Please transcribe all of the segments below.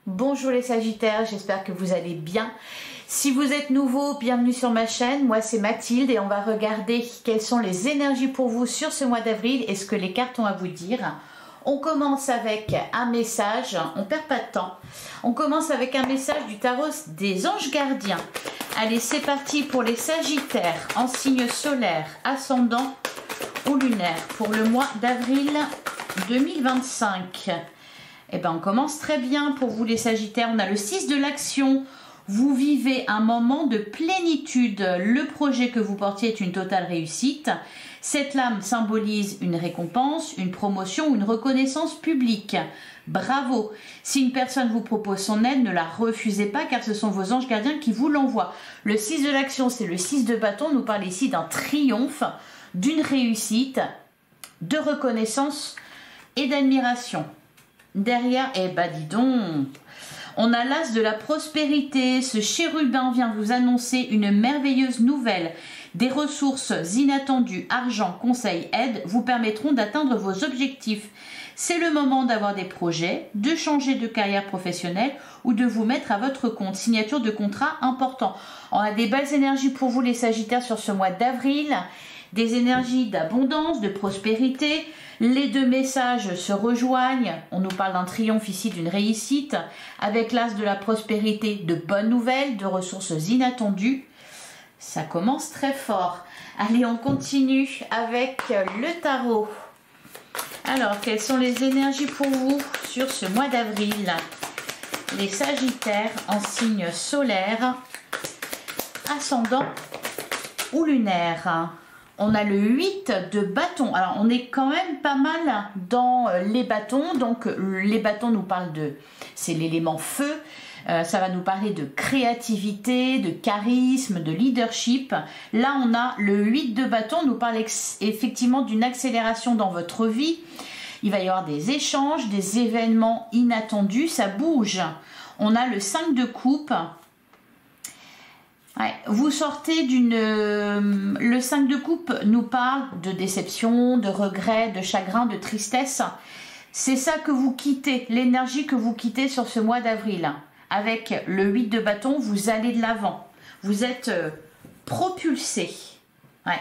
Bonjour les Sagittaires, j'espère que vous allez bien. Si vous êtes nouveau, bienvenue sur ma chaîne. Moi c'est Mathilde et on va regarder quelles sont les énergies pour vous sur ce mois d'avril et ce que les cartes ont à vous dire. On commence avec un message, on perd pas de temps. On commence avec un message du tarot des anges gardiens. Allez, c'est parti pour les Sagittaires en signe solaire, ascendant ou lunaire pour le mois d'avril 2025. Eh bien, on commence très bien pour vous les Sagittaires. On a le 6 de l'action. Vous vivez un moment de plénitude. Le projet que vous portiez est une totale réussite. Cette lame symbolise une récompense, une promotion ou une reconnaissance publique. Bravo! Si une personne vous propose son aide, ne la refusez pas car ce sont vos anges gardiens qui vous l'envoient. Le 6 de l'action, c'est le 6 de bâton. On nous parle ici d'un triomphe, d'une réussite, de reconnaissance et d'admiration. Derrière, eh ben dis donc, on a l'as de la prospérité. Ce chérubin vient vous annoncer une merveilleuse nouvelle. Des ressources inattendues, argent, conseils, aide vous permettront d'atteindre vos objectifs. C'est le moment d'avoir des projets, de changer de carrière professionnelle ou de vous mettre à votre compte. Signature de contrat important. On a des belles énergies pour vous les Sagittaires sur ce mois d'avril. Des énergies d'abondance, de prospérité. Les deux messages se rejoignent. On nous parle d'un triomphe ici, d'une réussite. Avec l'as de la prospérité, de bonnes nouvelles, de ressources inattendues. Ça commence très fort. Allez, on continue avec le tarot. Alors, quelles sont les énergies pour vous sur ce mois d'avril? Les Sagittaires en signe solaire, ascendant ou lunaire. On a le 8 de bâton. Alors, on est quand même pas mal dans les bâtons. Donc, les bâtons nous parlent de... C'est l'élément feu. Ça va nous parler de créativité, de charisme, de leadership. Là, on a le 8 de bâton. On nous parle effectivement d'une accélération dans votre vie. Il va y avoir des échanges, des événements inattendus. Ça bouge. On a le 5 de coupe. Ouais, vous sortez d'une... Le 5 de coupe nous parle de déception, de regret, de chagrin, de tristesse. C'est ça que vous quittez, l'énergie que vous quittez sur ce mois d'avril. Avec le 8 de bâton, vous allez de l'avant. Vous êtes propulsé. Ouais.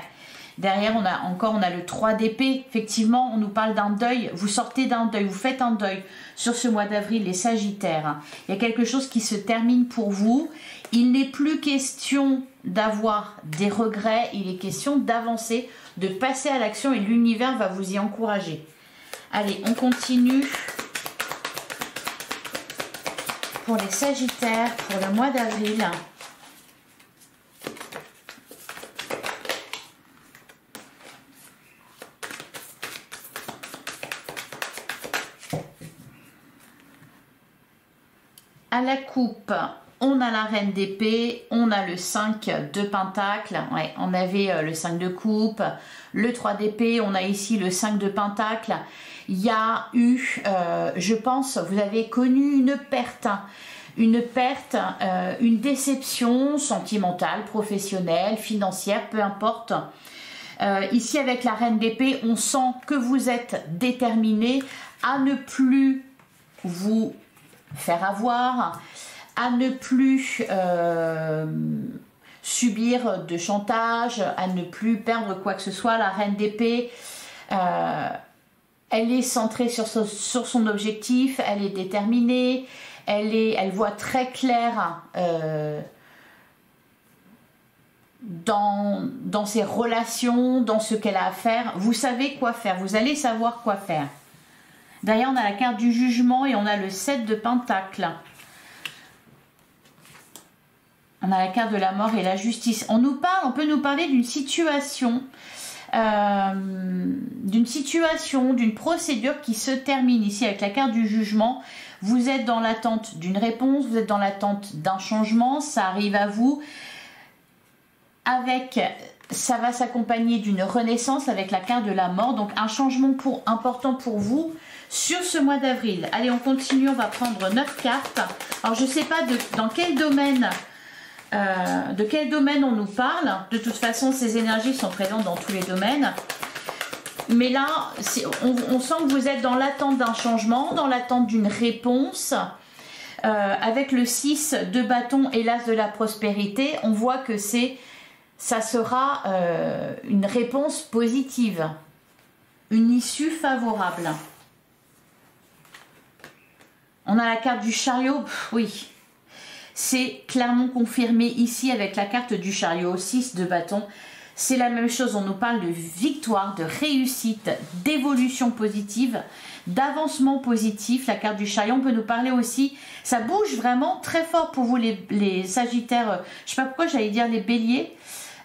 Derrière, on a le 3 d'épée. Effectivement, on nous parle d'un deuil. Vous sortez d'un deuil, vous faites un deuil sur ce mois d'avril, les Sagittaires. Il y a quelque chose qui se termine pour vous. Il n'est plus question d'avoir des regrets. Il est question d'avancer, de passer à l'action et l'univers va vous y encourager. Allez, on continue. Pour les Sagittaires, pour le mois d'avril. À la coupe, on a la reine d'épée, on a le 5 de pentacle, ouais, on avait le 5 de coupe, le 3 d'épée, on a ici le 5 de pentacle. Il y a eu, je pense, vous avez connu une perte, une déception sentimentale, professionnelle, financière, peu importe. Ici avec la reine d'épée, on sent que vous êtes déterminé à ne plus vous faire avoir, à ne plus subir de chantage, à ne plus perdre quoi que ce soit. La reine d'épée, elle est centrée sur son objectif, elle est déterminée, elle voit très clair dans ses relations, dans ce qu'elle a à faire. Vous savez quoi faire, vous allez savoir quoi faire. Derrière, on a la carte du jugement et on a le 7 de pentacle. On a la carte de la mort et la justice. On peut nous parler d'une situation, d'une procédure qui se termine ici avec la carte du jugement. Vous êtes dans l'attente d'une réponse, vous êtes dans l'attente d'un changement, ça arrive à vous. Ça va s'accompagner d'une renaissance avec la carte de la mort, donc un changement important pour vous sur ce mois d'avril. Allez, on continue, on va prendre 9 cartes. Alors, je ne sais pas dans quel domaine, de quel domaine on nous parle. De toute façon, ces énergies sont présentes dans tous les domaines. Mais là, on sent que vous êtes dans l'attente d'un changement, dans l'attente d'une réponse. avec le 6 de bâton et l'as de la prospérité, on voit que ça sera une réponse positive, une issue favorable. On a la carte du chariot, oui, c'est clairement confirmé ici avec la carte du chariot, 6 de bâton. C'est la même chose, on nous parle de victoire, de réussite, d'évolution positive, d'avancement positif. La carte du chariot, on peut nous parler aussi, ça bouge vraiment très fort pour vous les sagittaires, je ne sais pas pourquoi j'allais dire les béliers.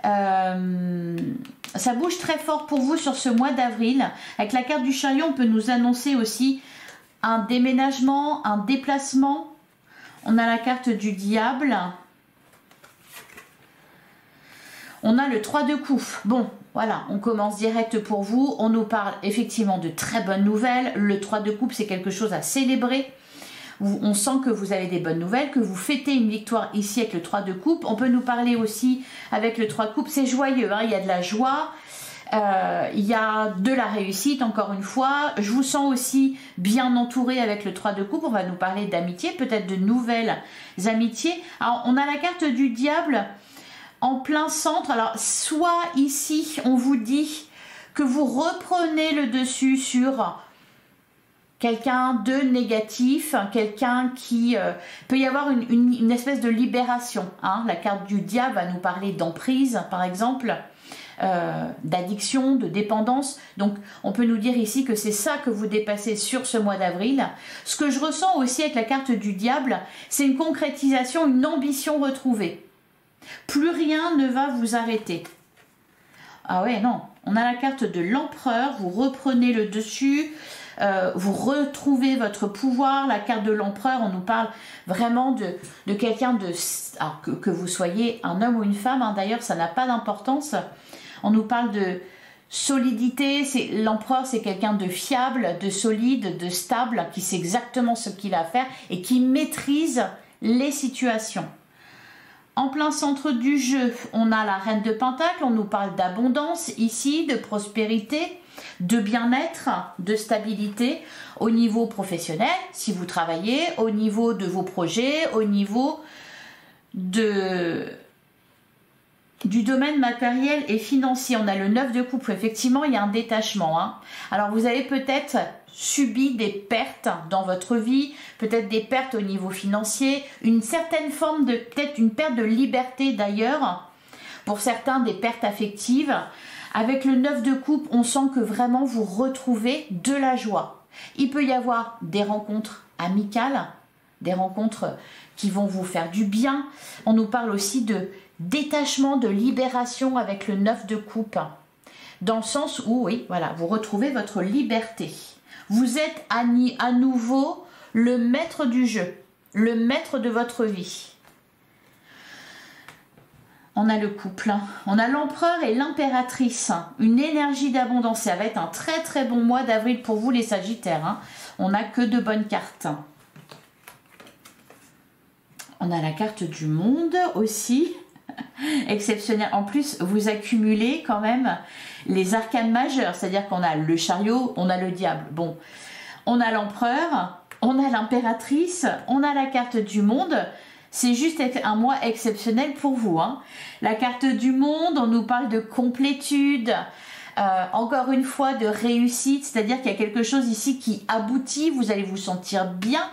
Ça bouge très fort pour vous sur ce mois d'avril. Avec la carte du chariot, on peut nous annoncer aussi un déménagement, un déplacement. On a la carte du diable. On a le 3 de coupe. Bon, voilà, on commence direct pour vous. On nous parle effectivement de très bonnes nouvelles. Le 3 de coupe, c'est quelque chose à célébrer. On sent que vous avez des bonnes nouvelles, que vous fêtez une victoire ici avec le 3 de coupe. On peut nous parler aussi avec le 3 de coupe. C'est joyeux, hein, il y a de la joie. Il y a de la réussite, encore une fois. Je vous sens aussi bien entouré avec le 3 de coupe. On va nous parler d'amitié, peut-être de nouvelles amitiés. Alors, on a la carte du diable en plein centre. Alors, soit ici, on vous dit que vous reprenez le dessus sur quelqu'un de négatif, quelqu'un qui peut y avoir une espèce de libération. Hein. La carte du diable va nous parler d'emprise, par exemple, d'addiction, de dépendance. Donc, on peut nous dire ici que c'est ça que vous dépassez sur ce mois d'avril. Ce que je ressens aussi avec la carte du diable, c'est une concrétisation, une ambition retrouvée. Plus rien ne va vous arrêter. Ah ouais, non. On a la carte de l'empereur, vous reprenez le dessus, vous retrouvez votre pouvoir. La carte de l'empereur, on nous parle vraiment de quelqu'un alors que vous soyez un homme ou une femme, hein, d'ailleurs ça n'a pas d'importance. On nous parle de solidité, l'empereur c'est quelqu'un de fiable, de solide, de stable, qui sait exactement ce qu'il a à faire et qui maîtrise les situations. En plein centre du jeu, on a la reine de Pentacle, on nous parle d'abondance ici, de prospérité, de bien-être, de stabilité au niveau professionnel, si vous travaillez, au niveau de vos projets, au niveau du domaine matériel et financier. On a le 9 de coupe, effectivement il y a un détachement. Hein. Alors vous avez peut-être subi des pertes dans votre vie, peut-être des pertes au niveau financier, une certaine forme de, peut-être une perte de liberté d'ailleurs, pour certains des pertes affectives. Avec le 9 de coupe, on sent que vraiment vous retrouvez de la joie. Il peut y avoir des rencontres amicales, des rencontres qui vont vous faire du bien. On nous parle aussi de détachement, de libération avec le 9 de coupe, dans le sens où, oui, voilà, vous retrouvez votre liberté. Vous êtes à nouveau le maître du jeu, le maître de votre vie. On a le couple, on a l'empereur et l'impératrice, une énergie d'abondance. Ça va être un très très bon mois d'avril pour vous les sagittaires. Hein. On n'a que de bonnes cartes. On a la carte du monde aussi, exceptionnelle. En plus, vous accumulez quand même les arcanes majeures, c'est-à-dire qu'on a le chariot, on a le diable. Bon, on a l'empereur, on a l'impératrice, on a la carte du monde. C'est juste un mois exceptionnel pour vous. Hein. La carte du monde, on nous parle de complétude, encore une fois de réussite, c'est-à-dire qu'il y a quelque chose ici qui aboutit, vous allez vous sentir bien.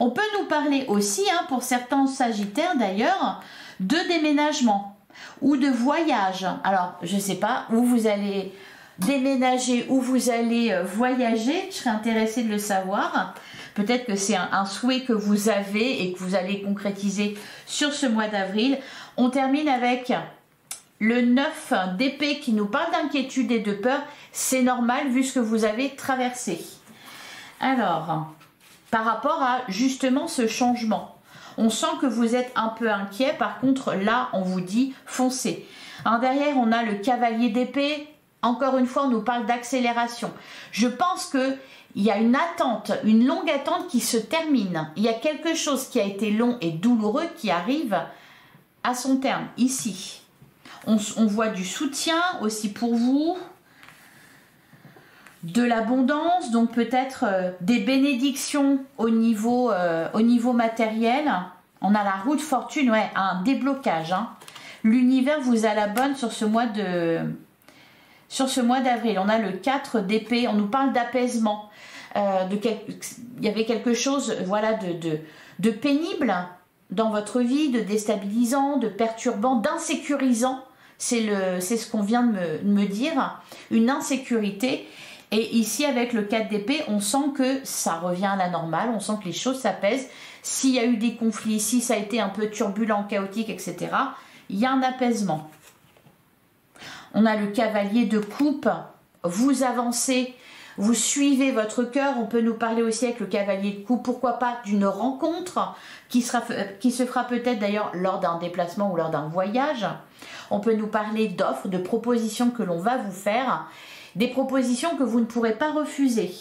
On peut nous parler aussi, hein, pour certains sagittaires d'ailleurs, de déménagement ou de voyage. Alors, je ne sais pas où vous allez déménager, où vous allez voyager, je serais intéressée de le savoir. Peut-être que c'est un souhait que vous avez et que vous allez concrétiser sur ce mois d'avril. On termine avec le 9 d'épée qui nous parle d'inquiétude et de peur. C'est normal vu ce que vous avez traversé. Alors, par rapport à justement ce changement, on sent que vous êtes un peu inquiet. Par contre, là, on vous dit foncez. Alors, derrière, on a le cavalier d'épée. Encore une fois, on nous parle d'accélération. Je pense que il y a une attente, une longue attente qui se termine. Il y a quelque chose qui a été long et douloureux qui arrive à son terme, ici. On voit du soutien aussi pour vous. de l'abondance, donc peut-être des bénédictions au niveau matériel. On a la roue de fortune, ouais, un déblocage. Hein. L'univers vous a la bonne sur ce mois d'avril. On a le 4 d'épée, on nous parle d'apaisement. Il y avait quelque chose, voilà, de pénible dans votre vie, de déstabilisant, de perturbant, d'insécurisant. C'est ce qu'on vient de me dire, une insécurité. Et ici, avec le 4 d'épée, on sent que ça revient à la normale, on sent que les choses s'apaisent. S'il y a eu des conflits, si ça a été un peu turbulent, chaotique, etc., il y a un apaisement. On a le cavalier de coupe, vous avancez, vous suivez votre cœur. On peut nous parler aussi avec le cavalier de coupe, pourquoi pas d'une rencontre qui se fera peut-être d'ailleurs lors d'un déplacement ou lors d'un voyage. On peut nous parler d'offres, de propositions que l'on va vous faire. Des propositions que vous ne pourrez pas refuser.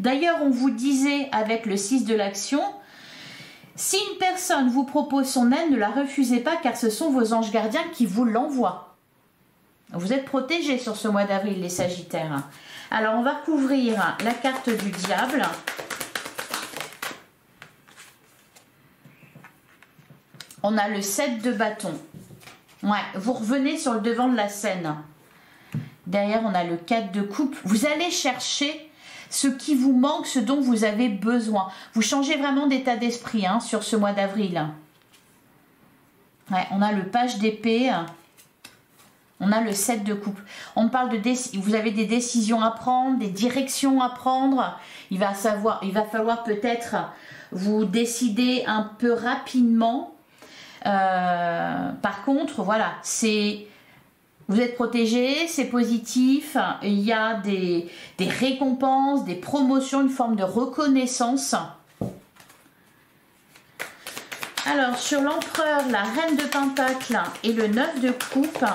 D'ailleurs, on vous disait avec le 6 de l'action, si une personne vous propose son aide, ne la refusez pas car ce sont vos anges gardiens qui vous l'envoient. Vous êtes protégés sur ce mois d'avril, les Sagittaires. Alors, on va couvrir la carte du diable. On a le 7 de bâton. Ouais, vous revenez sur le devant de la scène. Derrière, on a le 4 de coupe. Vous allez chercher ce qui vous manque, ce dont vous avez besoin. Vous changez vraiment d'état d'esprit hein, sur ce mois d'avril. Ouais, on a le page d'épée. On a le 7 de coupe. On parle de vous avez des décisions à prendre, des directions à prendre. Il va falloir peut-être vous décider un peu rapidement. Par contre, voilà, vous êtes protégé, c'est positif, il y a des récompenses, des promotions, une forme de reconnaissance. Alors, sur l'empereur, la reine de pentacle et le 9 de coupe,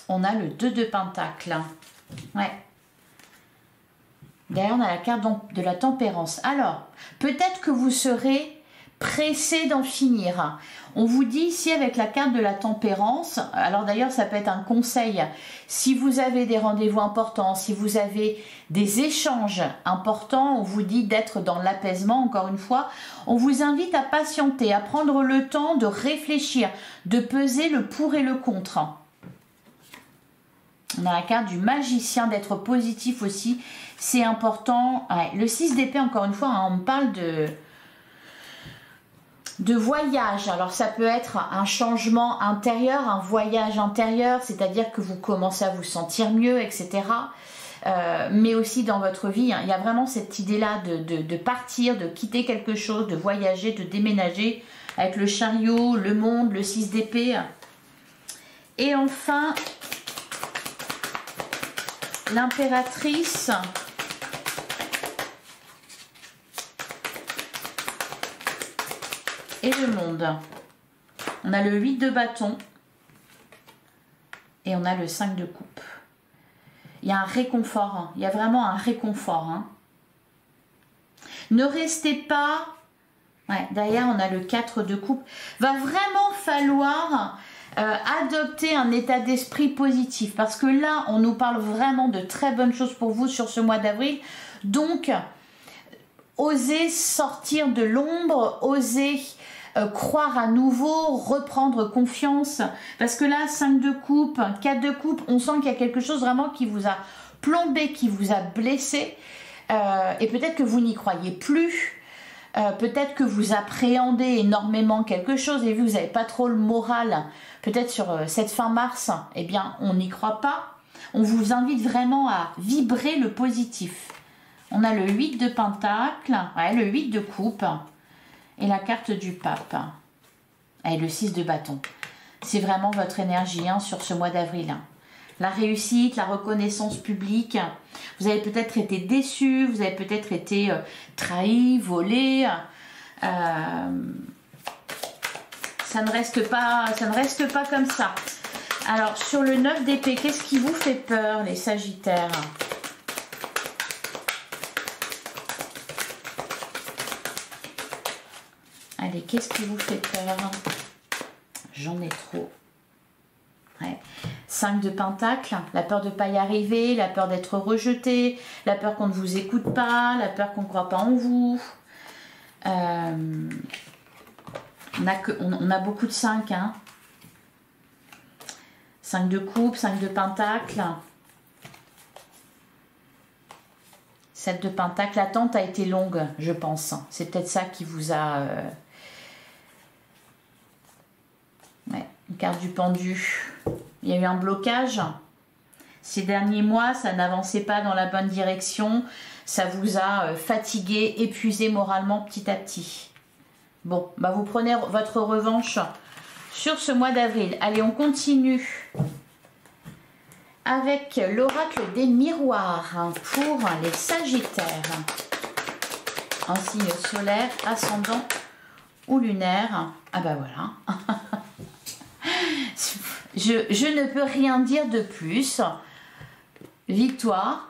on a le 2 de pentacle. Ouais. Derrière, on a la carte de la tempérance. Alors, peut-être que vous serez pressé d'en finir. On vous dit ici avec la carte de la tempérance, alors d'ailleurs, ça peut être un conseil. Si vous avez des rendez-vous importants, si vous avez des échanges importants, on vous dit d'être dans l'apaisement, encore une fois. On vous invite à patienter, à prendre le temps de réfléchir, de peser le pour et le contre. On a la carte du magicien, d'être positif aussi, c'est important. Ouais, le 6 d'épée, encore une fois, hein, on me parle de voyage. Alors ça peut être un changement intérieur, un voyage intérieur, c'est-à-dire que vous commencez à vous sentir mieux, etc. Mais aussi dans votre vie, hein, il y a vraiment cette idée-là de partir, de quitter quelque chose, de voyager, de déménager, avec le chariot, le monde, le 6 d'épée. Et enfin, l'impératrice. Et le monde. On a le 8 de bâton. Et on a le 5 de coupe. Il y a un réconfort. Hein. Il y a vraiment un réconfort. Hein. Ne restez pas... Ouais, derrière, on a le 4 de coupe. Va vraiment falloir... adopter un état d'esprit positif parce que là on nous parle vraiment de très bonnes choses pour vous sur ce mois d'avril, donc osez sortir de l'ombre, osez croire à nouveau, reprendre confiance, parce que là 5 de coupe, 4 de coupe, on sent qu'il y a quelque chose vraiment qui vous a plombé, qui vous a blessé, et peut-être que vous n'y croyez plus. Peut-être que vous appréhendez énormément quelque chose et vu que vous n'avez pas trop le moral, peut-être sur cette fin mars, eh bien on n'y croit pas. On vous invite vraiment à vibrer le positif. On a le 8 de pentacle, ouais, le 8 de coupe et la carte du pape et le 6 de bâton. C'est vraiment votre énergie hein, sur ce mois d'avril. La réussite, la reconnaissance publique. Vous avez peut-être été déçu, vous avez peut-être été trahi, volé. Ça ne reste pas comme ça. Alors, sur le 9 d'épée, qu'est-ce qui vous fait peur, les Sagittaires? Allez, qu'est-ce qui vous fait peur? J'en ai trop. Ouais. 5 de Pentacle, la peur de ne pas y arriver, la peur d'être rejeté, la peur qu'on ne vous écoute pas, la peur qu'on ne croit pas en vous. On a beaucoup de 5. Hein. 5 de coupe, 5 de Pentacle. 7 de Pentacle. L'attente a été longue, je pense. C'est peut-être ça qui vous a... Ouais, une carte du pendu. Il y a eu un blocage. Ces derniers mois, ça n'avançait pas dans la bonne direction. Ça vous a fatigué, épuisé moralement petit à petit. Bon, bah vous prenez votre revanche sur ce mois d'avril. Allez, on continue avec l'oracle des miroirs pour les Sagittaires. En signe solaire, ascendant ou lunaire. Ah bah voilà. Je ne peux rien dire de plus. Victoire,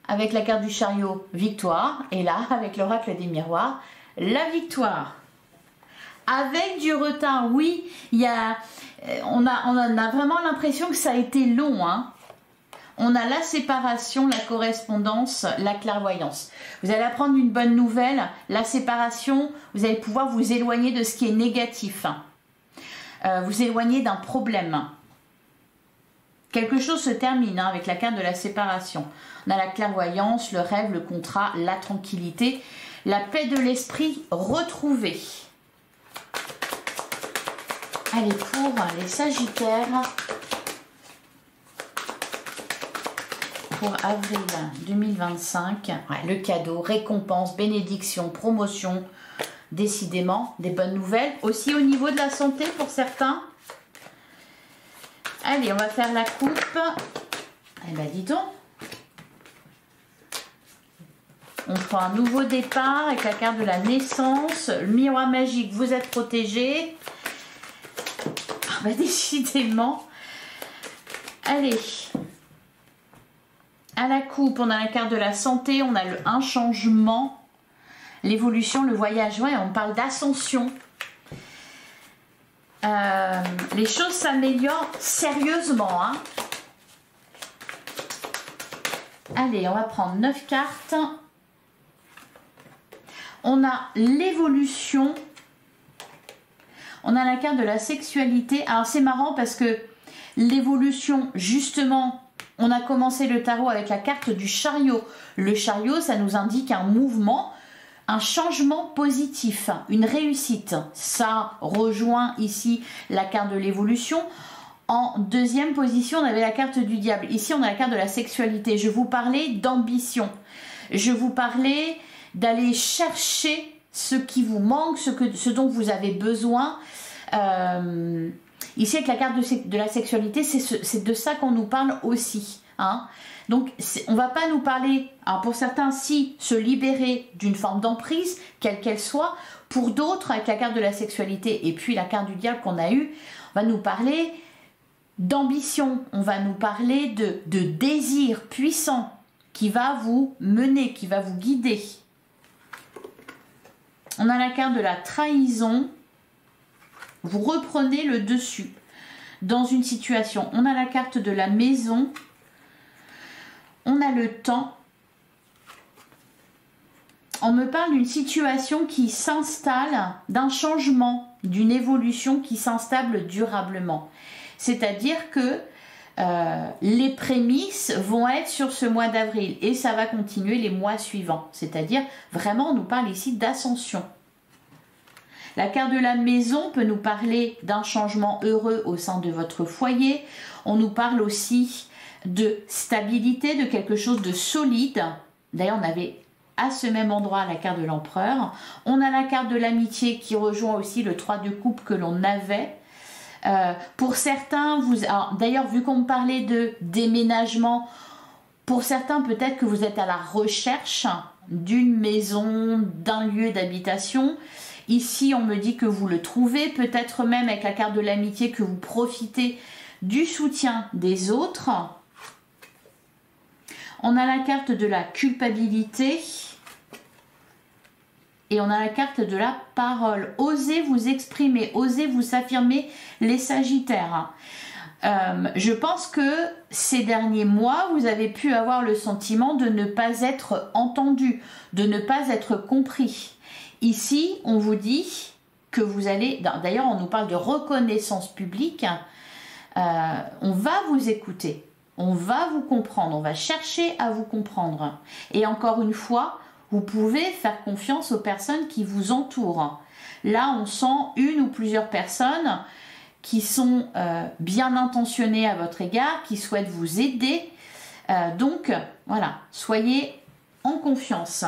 avec la carte du chariot, victoire. Et là, avec l'oracle des miroirs, la victoire. Avec du retard, oui, on a vraiment l'impression que ça a été long. Hein. On a la séparation, la correspondance, la clairvoyance. Vous allez apprendre une bonne nouvelle. La séparation, vous allez pouvoir vous éloigner de ce qui est négatif. Vous éloigner d'un problème. Quelque chose se termine hein, avec la carte de la séparation. On a la clairvoyance, le rêve, le contrat, la tranquillité, la paix de l'esprit retrouvée. Allez, pour les Sagittaires, pour avril 2025, ouais, le cadeau, récompense, bénédiction, promotion, décidément, des bonnes nouvelles. Aussi au niveau de la santé pour certains. Allez, on va faire la coupe. Eh bien, dis donc. On prend un nouveau départ avec la carte de la naissance. Le miroir magique, vous êtes protégé. Ah bah, décidément. Allez. À la coupe, on a la carte de la santé. On a un changement. L'évolution, le voyage, ouais, on parle d'ascension. Les choses s'améliorent sérieusement. Hein. Allez, on va prendre 9 cartes. On a l'évolution. On a la carte de la sexualité. Alors c'est marrant parce que l'évolution, justement, on a commencé le tarot avec la carte du chariot. Le chariot, ça nous indique un mouvement. Un changement positif, une réussite. Ça rejoint ici la carte de l'évolution. En deuxième position, on avait la carte du diable. Ici, on a la carte de la sexualité. Je vous parlais d'ambition. Je vous parlais d'aller chercher ce qui vous manque, ce dont vous avez besoin. Ici, avec la carte de la sexualité, c'est de ça qu'on nous parle aussi. Hein. Donc, on ne va pas nous parler, alors pour certains, si se libérer d'une forme d'emprise, quelle qu'elle soit. Pour d'autres, avec la carte de la sexualité et puis la carte du diable qu'on a eue, on va nous parler d'ambition, on va nous parler de désir puissant qui va vous mener, qui va vous guider. On a la carte de la trahison. Vous reprenez le dessus dans une situation. On a la carte de la maison. On a le temps. On me parle d'une situation qui s'installe, d'un changement, d'une évolution qui s'installe durablement. C'est-à-dire que les prémices vont être sur ce mois d'avril et ça va continuer les mois suivants. C'est-à-dire, vraiment, on nous parle ici d'ascension. La carte de la maison peut nous parler d'un changement heureux au sein de votre foyer. On nous parle aussi de stabilité, de quelque chose de solide. D'ailleurs, on avait à ce même endroit la carte de l'empereur. On a la carte de l'amitié qui rejoint aussi le 3 de coupe que l'on avait. Pour certains, d'ailleurs, vu qu'on me parlait de déménagement, pour certains, peut-être que vous êtes à la recherche d'une maison, d'un lieu d'habitation. Ici, on me dit que vous le trouvez, peut-être même avec la carte de l'amitié que vous profitez du soutien des autres. On a la carte de la culpabilité Et on a la carte de la parole. Osez vous exprimer, osez vous affirmer, les Sagittaires. Je pense que ces derniers mois, vous avez pu avoir le sentiment de ne pas être entendu, de ne pas être compris. Ici, on vous dit que vous allez... D'ailleurs, on nous parle de reconnaissance publique. On va vous écouter, on va vous comprendre, on va chercher à vous comprendre. Et encore une fois, vous pouvez faire confiance aux personnes qui vous entourent. Là, on sent une ou plusieurs personnes qui sont bien intentionnées à votre égard, qui souhaitent vous aider. Donc, voilà, soyez en confiance.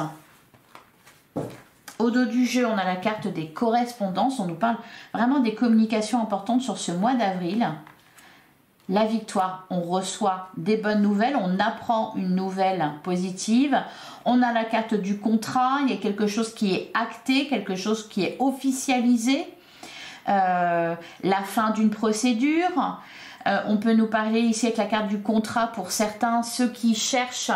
Au dos du jeu, on a la carte des correspondances. On nous parle vraiment des communications importantes sur ce mois d'avril. La victoire, on reçoit des bonnes nouvelles, on apprend une nouvelle positive. On a la carte du contrat, il y a quelque chose qui est acté, quelque chose qui est officialisé. La fin d'une procédure. On peut nous parler ici avec la carte du contrat pour certains, ceux qui cherchent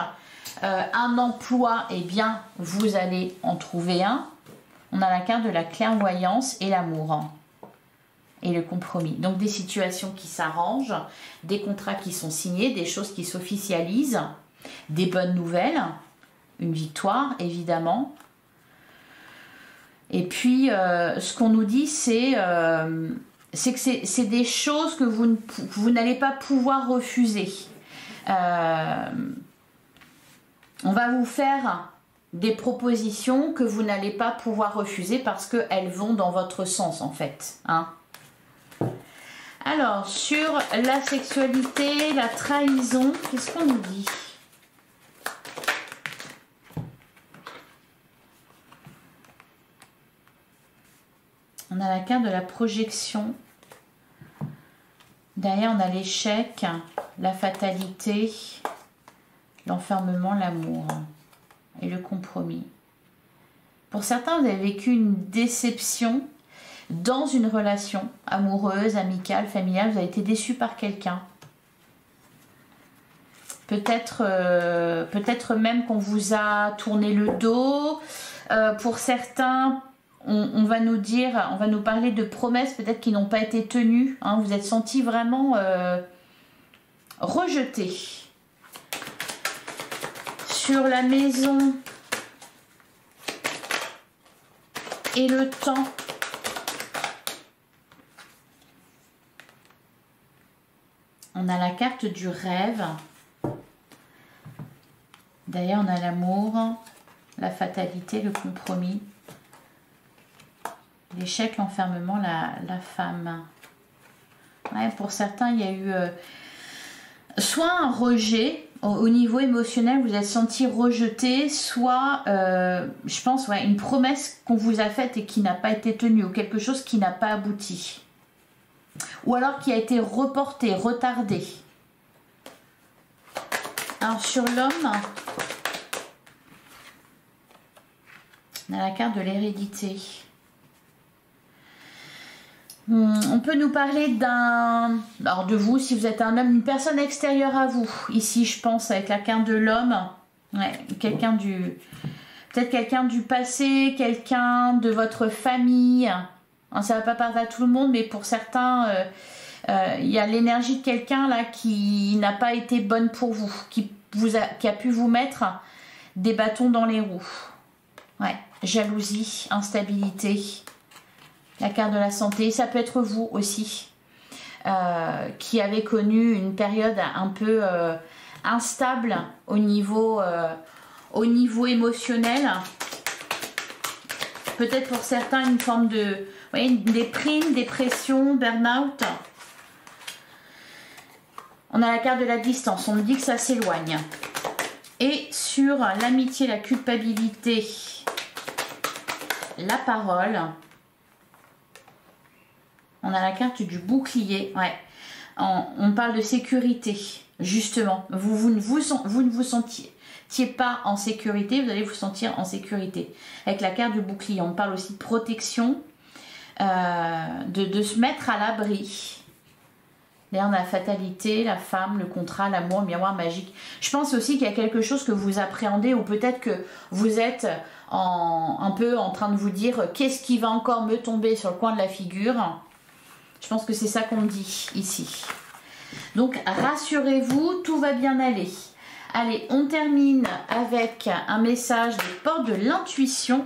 un emploi, eh bien vous allez en trouver un. On a la carte de la clairvoyance et l'amour et le compromis. Donc des situations qui s'arrangent, des contrats qui sont signés, des choses qui s'officialisent, des bonnes nouvelles, une victoire évidemment. Et puis ce qu'on nous dit, c'est que c'est des choses que vous n'allez pas pouvoir refuser. On va vous faire des propositions que vous n'allez pas pouvoir refuser parce qu'elles vont dans votre sens en fait. Hein. Alors, sur la sexualité, la trahison, qu'est-ce qu'on nous dit ? On a la carte de la projection. Derrière, on a l'échec, la fatalité, l'enfermement, l'amour et le compromis. Pour certains, vous avez vécu une déception dans une relation amoureuse, amicale, familiale. Vous avez été déçu par quelqu'un. Peut-être même qu'on vous a tourné le dos. Pour certains, on va nous dire, on va nous parler de promesses peut-être qui n'ont pas été tenues. Hein. Vous êtes senti vraiment rejeté. Sur la maison et le temps. On a la carte du rêve. D'ailleurs, on a l'amour, la fatalité, le compromis, l'échec, l'enfermement, la femme. Ouais, pour certains, il y a eu soit un rejet au niveau émotionnel, vous êtes senti rejeté, soit, je pense, ouais, une promesse qu'on vous a faite et qui n'a pas été tenue, ou quelque chose qui n'a pas abouti. Ou alors qui a été reporté, retardé. Alors sur l'homme, on a la carte de l'hérédité. On peut nous parler alors de vous, si vous êtes un homme, une personne extérieure à vous. Ici, je pense, avec la carte de l'homme, ouais, peut-être quelqu'un du passé, quelqu'un de votre famille. Ça ne va pas parler à tout le monde, mais pour certains, il y a l'énergie de quelqu'un là qui n'a pas été bonne pour vous, qui a pu vous mettre des bâtons dans les roues. Ouais, jalousie, instabilité, la carte de la santé, ça peut être vous aussi, qui avez connu une période un peu instable au niveau émotionnel. Peut-être pour certains une forme de déprime, dépression, burn-out. On a la carte de la distance, on nous dit que ça s'éloigne. Et sur l'amitié, la culpabilité, la parole, on a la carte du bouclier. Ouais. On parle de sécurité, justement. Vous ne vous sentiez pas en sécurité, vous allez vous sentir en sécurité. Avec la carte du bouclier, on parle aussi de protection, de se mettre à l'abri. Là, on a la fatalité, la femme, le contrat, l'amour, le miroir magique. Je pense aussi qu'il y a quelque chose que vous appréhendez ou peut-être que vous êtes un peu en train de vous dire qu'est-ce qui va encore me tomber sur le coin de la figure. Je pense que c'est ça qu'on me dit ici. Donc, rassurez-vous, tout va bien aller. Allez, on termine avec un message des portes de l'intuition.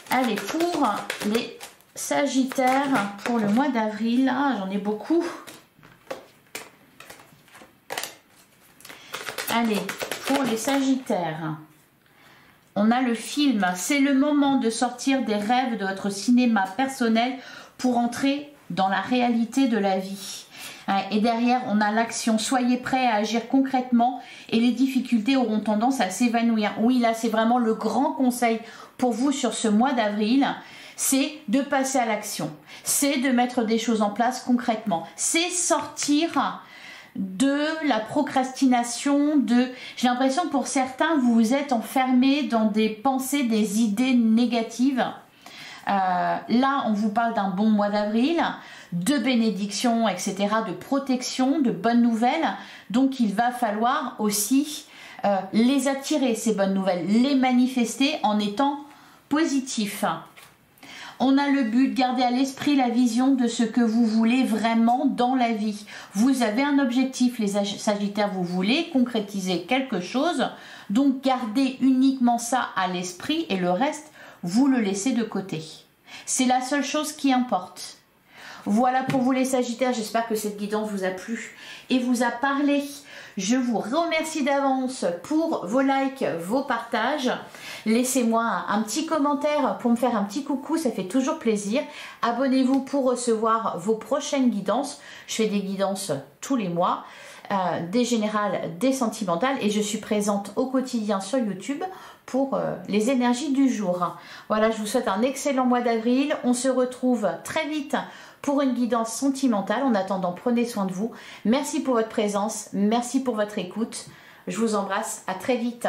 Allez, pour les Sagittaires, pour le mois d'avril, ah, j'en ai beaucoup. Allez, pour les Sagittaires, on a le film. C'est le moment de sortir des rêves de votre cinéma personnel pour entrer dans la réalité de la vie. Et derrière, on a l'action. Soyez prêts à agir concrètement et les difficultés auront tendance à s'évanouir. Oui, là, c'est vraiment le grand conseil pour vous sur ce mois d'avril. C'est de passer à l'action. C'est de mettre des choses en place concrètement. C'est sortir de la procrastination, j'ai l'impression que pour certains, vous vous êtes enfermés dans des pensées, des idées négatives. Là, on vous parle d'un bon mois d'avril, de bénédiction, etc., de protection, de bonnes nouvelles. Donc, il va falloir aussi les attirer, ces bonnes nouvelles, les manifester en étant positif. On a le but, gardez à l'esprit la vision de ce que vous voulez vraiment dans la vie. Vous avez un objectif, les Sagittaires, vous voulez concrétiser quelque chose. Donc, gardez uniquement ça à l'esprit et le reste, vous le laissez de côté. C'est la seule chose qui importe. Voilà pour vous les Sagittaires, j'espère que cette guidance vous a plu et vous a parlé. Je vous remercie d'avance pour vos likes, vos partages. Laissez-moi un petit commentaire pour me faire un petit coucou, ça fait toujours plaisir. Abonnez-vous pour recevoir vos prochaines guidances. Je fais des guidances tous les mois, des générales, des sentimentales et je suis présente au quotidien sur YouTube pour les énergies du jour. Voilà, je vous souhaite un excellent mois d'avril. On se retrouve très vite pour une guidance sentimentale. En attendant, prenez soin de vous. Merci pour votre présence, merci pour votre écoute. Je vous embrasse, à très vite.